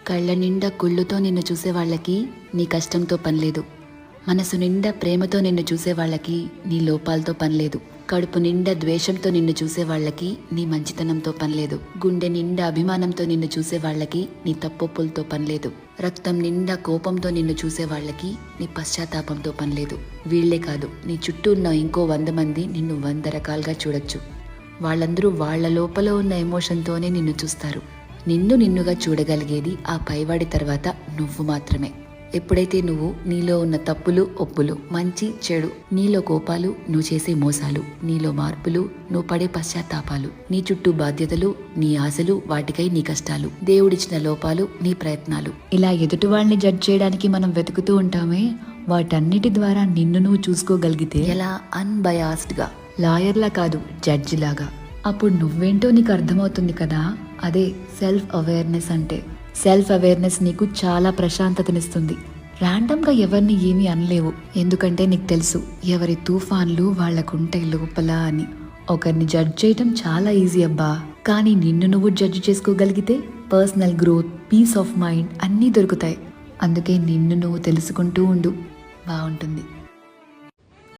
కళ్ళ నిండా కుళ్ళుతో నిన్ను చూసే వాళ్ళకి నీ కష్టంతో పనిలేదు. మనసు నిండా ప్రేమతో నిన్ను చూసే వాళ్ళకి నీ లోపాలతో పనిలేదు. కడుపు నిండా ద్వేషంతో నిన్ను చూసే వాళ్ళకి నీ మంచితనంతో పనిలేదు. గుండె నిండా అభిమానంతో నిన్ను చూసే వాళ్ళకి నీ తప్పొప్పులతో పనిలేదు. రక్తం నిండా కోపంతో నిన్ను చూసే వాళ్ళకి నీ పశ్చాత్తాపంతో పనిలేదు. వీళ్లే కాదు, నీ చుట్టూ ఉన్న ఇంకో 100 మంది నిన్ను 100 రకాలుగా చూడొచ్చు. వాళ్ళందరూ వాళ్ల లోపల ఉన్న ఎమోషన్తోనే నిన్ను చూస్తారు. నిన్ను నిన్నుగా చూడగలిగేది ఆ పైవాడి తర్వాత నువ్వు మాత్రమే. ఎప్పుడైతే నువ్వు నీలో ఉన్న తప్పులు ఒప్పులు, మంచి చెడు, నీలో కోపాలు, నువ్వు చేసే మోసాలు, నీలో మార్పులు, నువ్వు పడే పశ్చాత్తాపాలు, నీ చుట్టూ బాధ్యతలు, నీ ఆశలు, వాటికై నీ కష్టాలు, దేవుడిచ్చిన లోపాలు, నీ ప్రయత్నాలు, ఇలా ఎదుటి వాళ్ళని జడ్జ్ చేయడానికి మనం వెతుకుతూ ఉంటామే, వాటన్నిటి ద్వారా నిన్ను నువ్వు చూసుకోగలిగితే ఎలా అన్బయాస్డ్గా, లాయర్లా కాదు జడ్జిలాగా, అప్పుడు నువ్వేంటో నీకు అర్థమవుతుంది కదా. అదే సెల్ఫ్ అవేర్నెస్ అంటే. సెల్ఫ్ అవేర్నెస్ నీకు చాలా ప్రశాంతతనిస్తుంది. ర్యాండమ్గా ఎవరిని ఏమీ అనలేవు, ఎందుకంటే నీకు తెలుసు ఎవరి తుఫాన్లు వాళ్లకుంటాయి లోపల అని. ఒకరిని జడ్జ్ చేయటం చాలా ఈజీ అబ్బా, కానీ నిన్ను నువ్వు జడ్జ్ చేసుకోగలిగితే personal growth, peace of mind అన్నీ దొరుకుతాయి. అందుకే నిన్ను నువ్వు తెలుసుకుంటూ ఉండు, బాగుంటుంది.